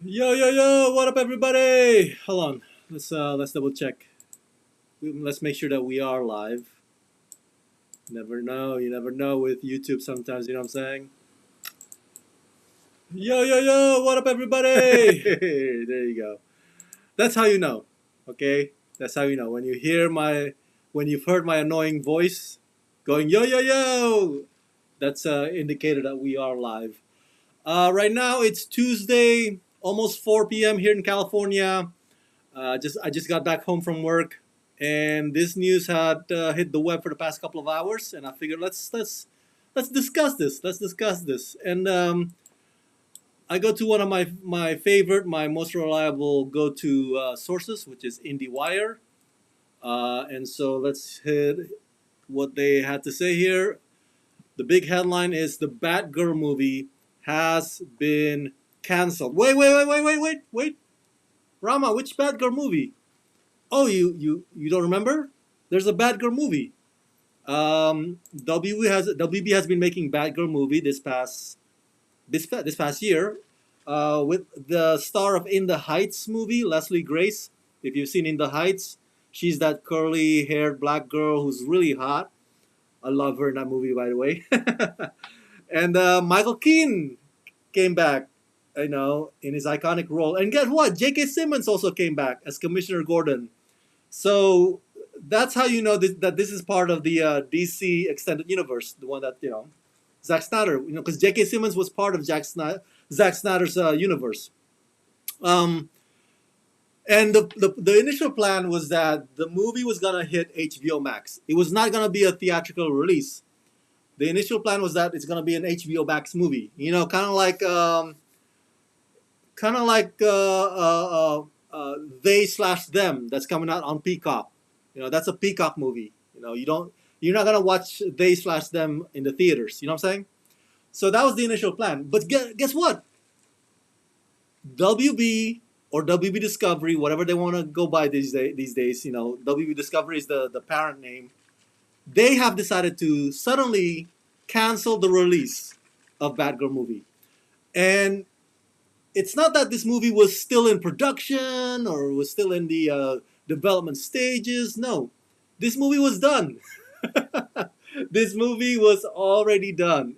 Yo yo yo! What up, everybody? Hold on. Let's double check. Let's make sure that we are live. Never know. You never know with YouTube. Sometimes you know what I'm saying. Yo yo yo! What up, everybody? There you go. That's how you know. Okay. That's how you know when you've heard my annoying voice going yo yo yo. That's indicator that we are live. Right now it's Tuesday, almost 4 p.m. here in California. I just got back home from work, and this news had hit the web for the past couple of hours, and I figured let's discuss this. Let's discuss this. And I go to one of my most reliable go to sources, which is IndieWire. And so let's hit what they had to say here. The big headline is the Batgirl movie has been canceled. Wait. Rama, which Batgirl movie? Oh, you don't remember? There's a Batgirl movie. WB has been making Batgirl movie this past year, with the star of In the Heights movie, Leslie Grace. If you've seen In the Heights, she's that curly haired black girl who's really hot. I love her in that movie, by the way. And Michael Keaton came back, in his iconic role. And guess what? J.K. Simmons also came back as Commissioner Gordon. So that's how you know that this is part of the DC extended universe, the one that Zack Snyder. Because J.K. Simmons was part of Zack Snyder's universe. Um, and the initial plan was that the movie was gonna hit HBO Max. It was not gonna be a theatrical release. The initial plan was that it's gonna be an HBO Max movie. Kind of like they slash them that's coming out on Peacock. That's a Peacock movie. You're not gonna watch they slash them in the theaters. You know what I'm saying? So that was the initial plan. But guess what? WB or WB Discovery, whatever they want to go by these days. WB Discovery is the parent name. They have decided to suddenly cancel the release of Batgirl movie, and it's not that this movie was still in production or was still in the development stages. No, this movie was done. This movie was already done,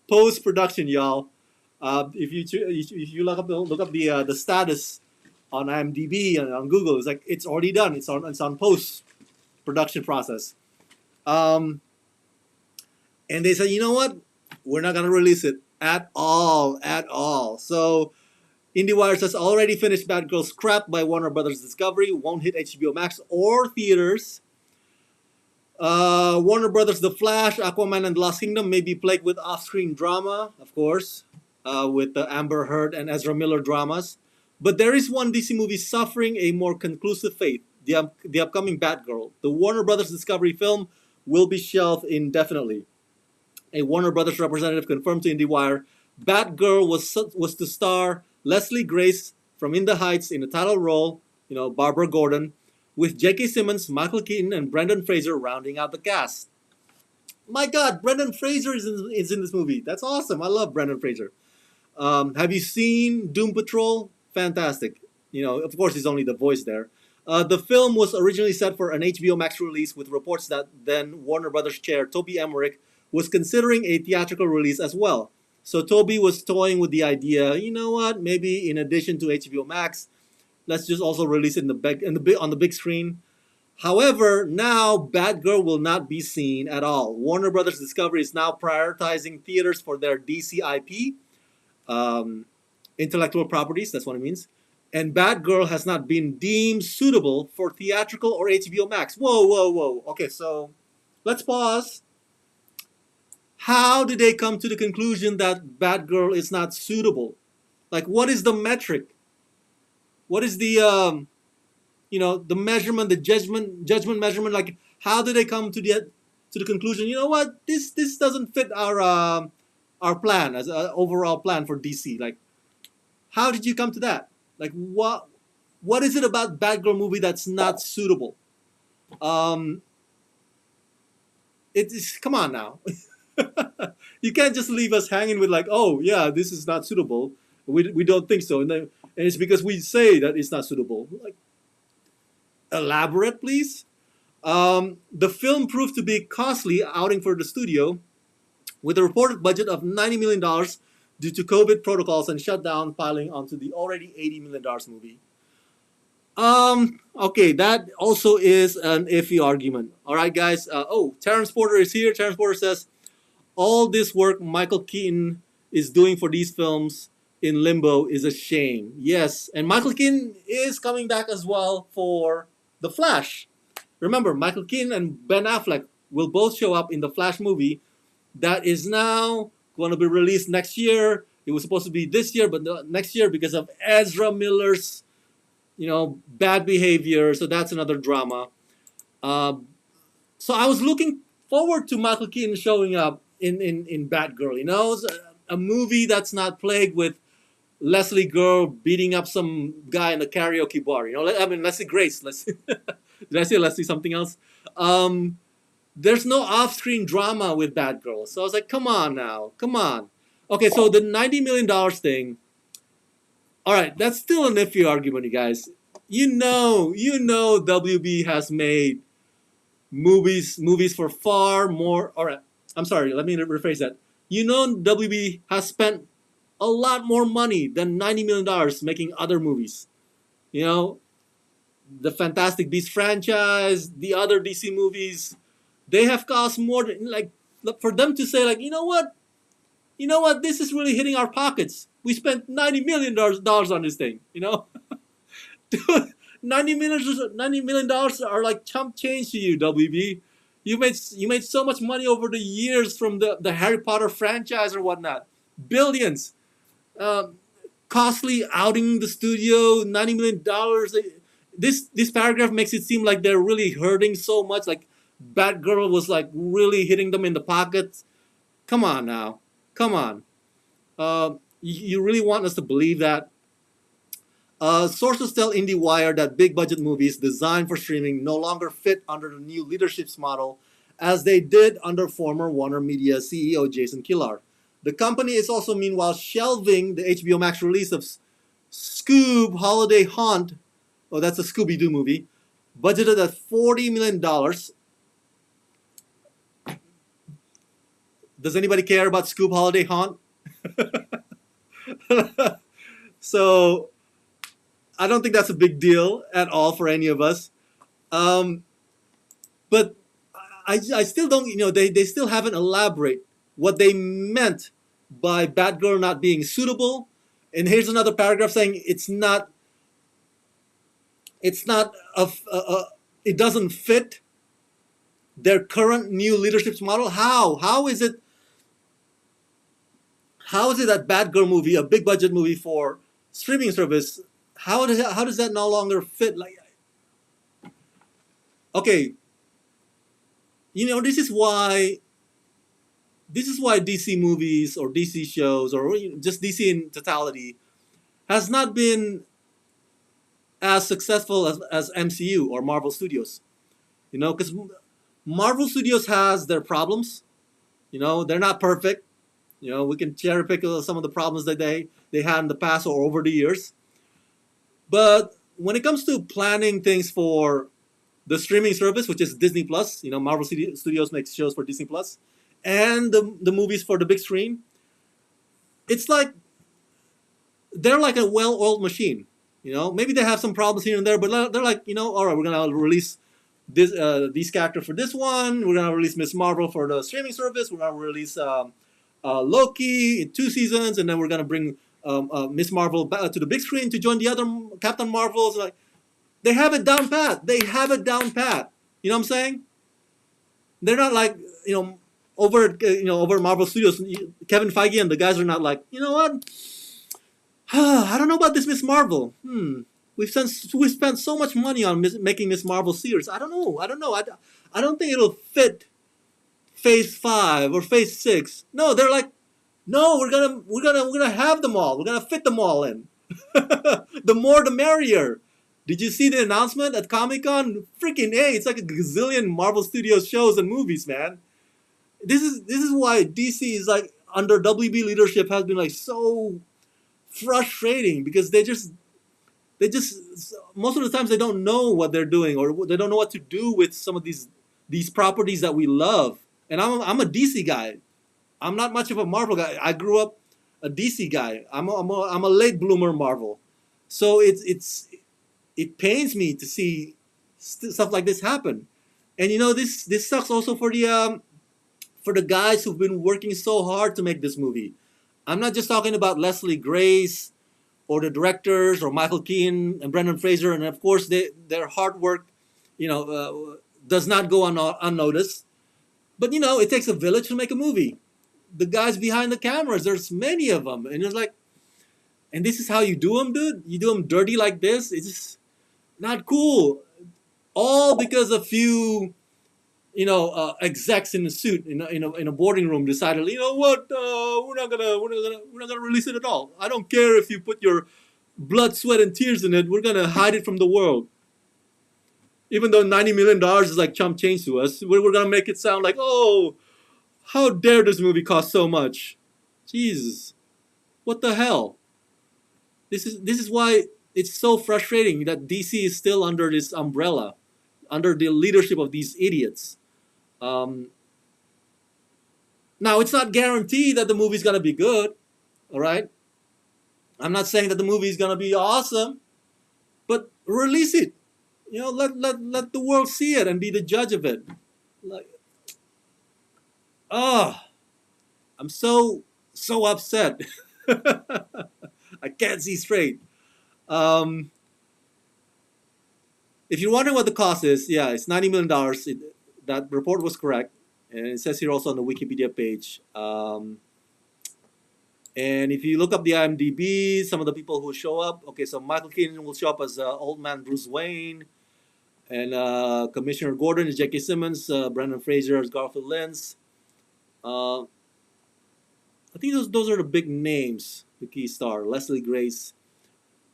post production, y'all. If you look up the status on IMDb and on Google, it's like it's already done. It's on post production process. Um, and they said, you know what? We're not gonna release it at all. So IndieWire says already finished Batgirl scrapped by Warner Brothers Discovery, won't hit HBO Max or theaters. Warner Brothers The Flash, Aquaman, and The Lost Kingdom may be plagued with off-screen drama, of course, with the Amber Heard and Ezra Miller dramas. But there is one DC movie suffering a more conclusive fate: the upcoming Batgirl. The Warner Brothers Discovery film will be shelved indefinitely. A Warner Brothers representative confirmed to IndieWire Batgirl was to star Leslie Grace from In the Heights in the title role, Barbara Gordon, with J.K. Simmons, Michael Keaton, and Brendan Fraser rounding out the cast. My God, Brendan Fraser is in this movie. That's awesome. I love Brendan Fraser. Have you seen Doom Patrol? Fantastic. Of course, he's only the voice there. The film was originally set for an HBO Max release, with reports that then Warner Brothers chair Toby Emmerich was considering a theatrical release as well. So Toby was toying with the idea. You know what? Maybe in addition to HBO Max, let's just also release it on the big screen. However, now Batgirl will not be seen at all. Warner Brothers Discovery is now prioritizing theaters for their DC IP, intellectual properties. That's what it means. And Batgirl has not been deemed suitable for theatrical or HBO Max. Whoa. Okay, so let's pause. How did they come to the conclusion that Batgirl is not suitable? Like, what is the metric? What is the measurement, the judgment measurement? Like, how did they come to the conclusion? You know what? This doesn't fit our plan as an overall plan for DC. Like, how did you come to that? Like, what is it about Batgirl movie that's not suitable? It's come on now. You can't just leave us hanging with like, oh yeah, this is not suitable. We don't think so. And then And it's because we say that it's not suitable. Like, elaborate, please. The film proved to be costly outing for the studio, with a reported budget of $90 million due to COVID protocols and shutdown piling onto the already $80 million movie. Okay, that also is an iffy argument. All right, guys. Terrence Porter is here. Terrence Porter says, all this work Michael Keaton is doing for these films in limbo is a shame. Yes, and Michael Keaton is coming back as well for The Flash. Remember, Michael Keaton and Ben Affleck will both show up in the Flash movie that is now going to be released next year. It was supposed to be this year, but next year because of Ezra Miller's, bad behavior. So that's another drama. So I was looking forward to Michael Keaton showing up in Batgirl. It's a movie that's not plagued with Leslie Girl beating up some guy in a karaoke bar. Leslie Grace. Did I say Leslie something else? There's no off-screen drama with Batgirl. So I was like, come on now. Come on. Okay, so the $90 million thing. All right, that's still an iffy argument, you guys. You know WB has made movies for far more. All right, I'm sorry, let me rephrase that. WB has spent a lot more money than $90 million making other movies. The Fantastic Beasts franchise, the other DC movies, they have cost more than, for them to say, you know what, this is really hitting our pockets. We spent $90 million on this thing, Dude, $90 million are like chump change to you, WB. You made so much money over the years from the Harry Potter franchise or whatnot. Billions. Costly outing the studio, $90 million. This paragraph makes it seem like they're really hurting so much. Like Batgirl was like really hitting them in the pockets. Come on now. Come on. You really want us to believe that? Sources tell IndieWire that big budget movies designed for streaming no longer fit under the new leadership's model as they did under former Warner Media CEO Jason Kilar. The company is also meanwhile shelving the HBO Max release of Scoob Holiday Haunt. Oh, that's a Scooby-Doo movie. Budgeted at $40 million. Does anybody care about Scoob Holiday Haunt? So I don't think that's a big deal at all for any of us. But I still don't, they still haven't elaborated what they meant by Batgirl not being suitable. And here's another paragraph saying it doesn't fit their current new leadership's model. How is it that Batgirl movie, a big budget movie for streaming service, how does that no longer fit? Okay, this is why DC movies or DC shows or just DC in totality has not been as successful as MCU or Marvel Studios. Because Marvel Studios has their problems. They're not perfect. We can cherry pick some of the problems that they had in the past or over the years. But when it comes to planning things for the streaming service, which is Disney Plus, Marvel Studios makes shows for Disney Plus, and the movies for the big screen, it's like they're like a well-oiled machine. Maybe they have some problems here and there, but they're like, all right, we're gonna release these characters for this one. We're gonna release Miss Marvel for the streaming service. We're gonna release Loki in 2 seasons, and then we're gonna bring Miss Marvel back to the big screen to join the other Captain Marvels. Like, they have it down pat. They have it down pat. You know what I'm saying? They're not like over Marvel Studios. Kevin Feige and the guys are not like, you know what? I don't know about this Miss Marvel. We've spent so much money on making Miss Marvel series. I don't know. I don't think it'll fit Phase 5 or Phase 6. No, they're like, no, we're gonna have them all. We're gonna fit them all in. The more, the merrier. Did you see the announcement at Comic-Con? Freaking A! It's like a gazillion Marvel Studios shows and movies, man. This is why DC is like under WB leadership has been like so frustrating because they just they just, most of the times they don't know what they're doing, or they don't know what to do with some of these properties that we love. And I'm a DC guy. I'm not much of a Marvel guy. I grew up a DC guy. I'm a late bloomer Marvel. So it pains me to see stuff like this happen. And this sucks also for the guys who've been working so hard to make this movie. I'm not just talking about Leslie Grace or the directors or Michael Keaton and Brendan Fraser, and of course their hard work, does not go unnoticed. But it takes a village to make a movie. The guys behind the cameras, there's many of them, and it's like, and this is how you do them, dude. You do them dirty like this. It's just not cool. All because a few execs in a suit in a boarding room decided, what, we're not gonna release it at all. I don't care if you put your blood, sweat, and tears in it. We're gonna hide it from the world. Even though $90 million is like chump change to us, we're gonna make it sound like, oh, how dare this movie cost so much? Jesus, what the hell? This is why it's so frustrating that DC is still under this umbrella, under the leadership of these idiots. Um, Now, it's not guaranteed that the movie's gonna be good. All right, I'm not saying that the movie is gonna be awesome, but release it. Let the world see it and be the judge of it. Like, ah, I'm so upset. I can't see straight. Um, if you're wondering what the cost is, yeah, it's $90 million. That report was correct, and it says here also on the Wikipedia page. And if you look up the IMDb, some of the people who show up, okay, so Michael Keaton will show up as old man Bruce Wayne, and Commissioner Gordon is J.K. Simmons, Brendan Fraser is Garfield Lynch. Uh, I think those are the big names. The key star, Leslie Grace.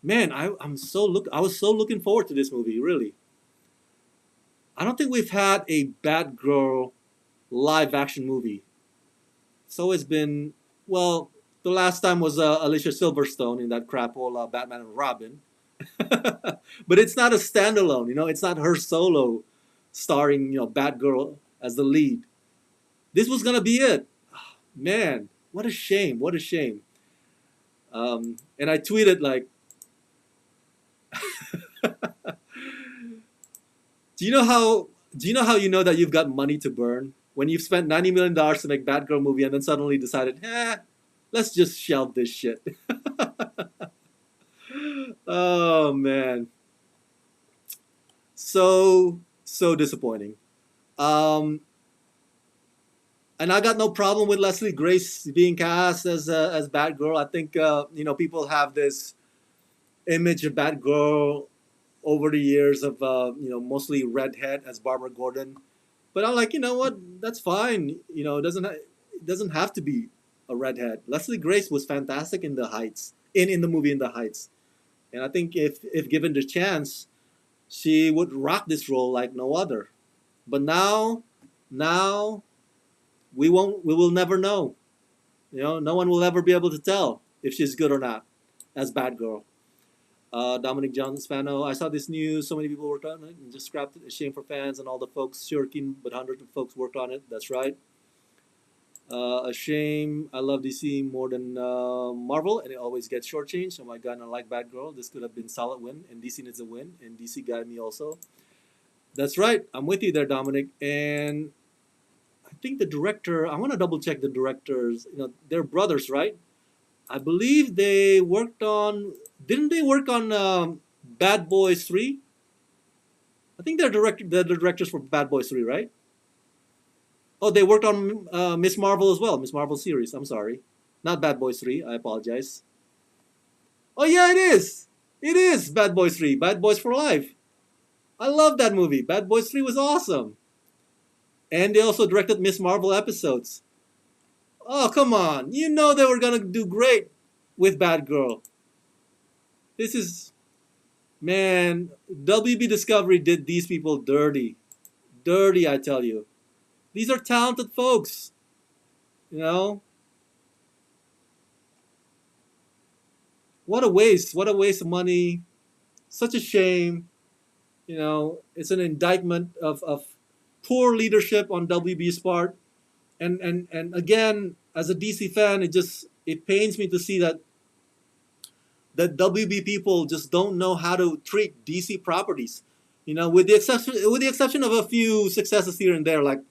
Man, I was so looking forward to this movie. Really, I don't think we've had a Batgirl live action movie. It's always been, well, the last time was Alicia Silverstone in that crapola Batman and Robin. But it's not a standalone. It's not her solo starring Batgirl as the lead. This was gonna be it. Man, what a shame! What a shame! And I tweeted like, do you know how that you've got money to burn when you've spent $90 million to make Batgirl movie and then suddenly decided, let's just shelve this shit. Oh man, so disappointing. Um, and I got no problem with Leslie Grace being cast as Batgirl. I think people have this image of Batgirl over the years of mostly redhead as Barbara Gordon, but I'm like, what? That's fine. It doesn't have to be a redhead. Leslie Grace was fantastic in The Heights, in the movie In the Heights, and I think if given the chance, she would rock this role like no other. But now we will never know. No one will ever be able to tell if she's good or not as Batgirl. Dominic John Spano. I saw this news. So many people worked on it and just scrapped it. A shame for fans and all the folks. Sure, but hundreds of folks worked on it. That's right. A shame. I love DC more than Marvel, and it always gets shortchanged. Oh my god, I like Batgirl. This could have been solid win, and DC needs a win, and DC got me also. That's right. I'm with you there, Dominic. And I think the director. I want to double check the directors. They're brothers, right? I believe they worked on. Didn't they work on Bad Boys 3? I think they're the directors for Bad Boys 3, right? Oh, they worked on Miss Marvel as well. Miss Marvel series. I'm sorry, not Bad Boys 3. I apologize. Oh yeah, it is. It is Bad Boys 3. Bad Boys for Life. I love that movie. Bad Boys 3 was awesome. And they also directed Miss Marvel episodes. Oh come on! They were gonna do great with Batgirl. This is, man, WB Discovery did these people dirty. Dirty, I tell you. These are talented folks. What a waste. What a waste of money. Such a shame. It's an indictment of poor leadership on WB's part. And again, as a DC fan, it pains me to see that WB people just don't know how to treat DC properties. With the exception of a few successes here and there, like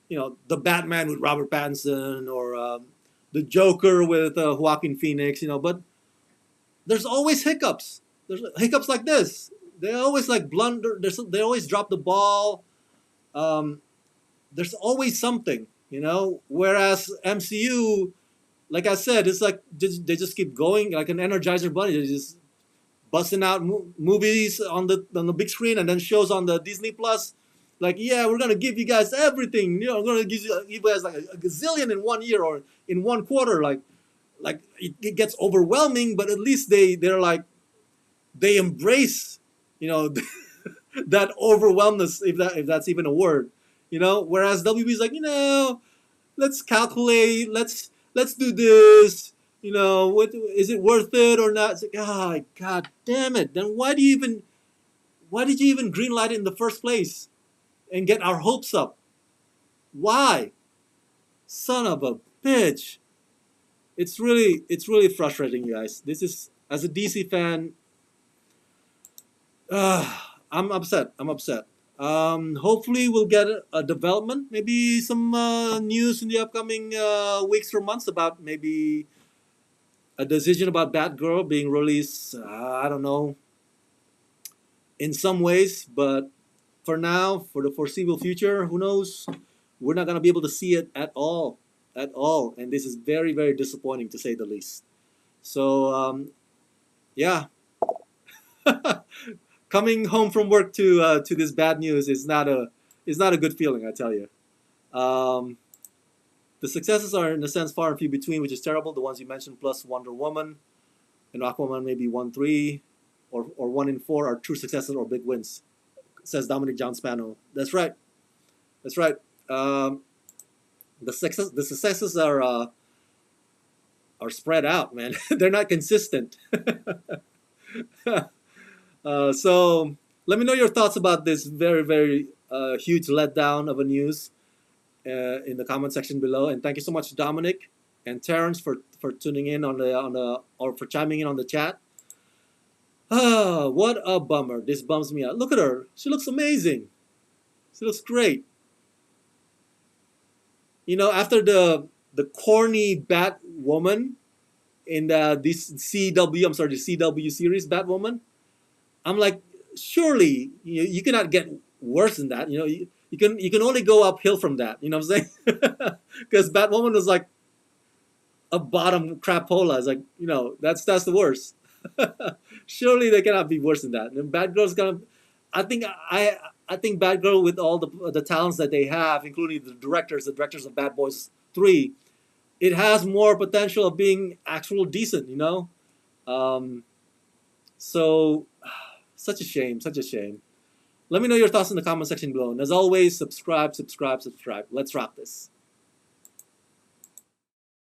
the Batman with Robert Pattinson, or the Joker with Joaquin Phoenix. But there's always hiccups. There's hiccups like this. They always like blunder. They always drop the ball. Um, there's always something. Whereas MCU, like I said, it's like they just keep going like an Energizer bunny. They just busting out movies on the big screen, and then shows on the Disney Plus. Like, yeah, we're gonna give you guys everything. We're gonna give you guys like a gazillion in 1 year or in 1 quarter. Like it gets overwhelming, but at least they're like they embrace that overwhelmness, if that's even a word. Whereas WB is like, let's calculate, let's do this. What is it worth it or not? It's like, god damn it. Then why did you even greenlight it in the first place and get our hopes up? Why? Son of a bitch. It's really frustrating, you guys. This is, as a DC fan, I'm upset. Hopefully we'll get a development, maybe some news in the upcoming weeks or months about maybe a decision about Batgirl being released. I don't know, in some ways, but for now, for the foreseeable future, who knows? We're not gonna be able to see it at all, and this is very, very disappointing to say the least. So yeah, coming home from work to this bad news is not a good feeling, I tell you. Um, the successes are, in a sense, far and few between, which is terrible. The ones you mentioned, plus Wonder Woman and Aquaman, maybe 1-3 or 1-4, are true successes or big wins, says Dominic John Spano. That's right. That's right. The successes are spread out, man. They're not consistent. So let me know your thoughts about this very, very huge letdown of a news in the comment section below. And thank you so much, Dominic and Terrence, for tuning in or for chiming in on the chat. What a bummer! This bums me out. Look at her; she looks amazing. She looks great. After the corny Batwoman in this CW, I'm sorry, the CW series Batwoman, I'm like, surely you cannot get worse than that. You can only go uphill from that. You know what I'm saying? Because Batwoman was like a bottom crapola. It's like, that's the worst. Surely they cannot be worse than that. And Batgirl's gonna. I think Batgirl, with all the talents that they have, including the directors of Bad Boys 3, it has more potential of being actual decent. So such a shame. Let me know your thoughts in the comment section below. And as always, subscribe. Let's rock this.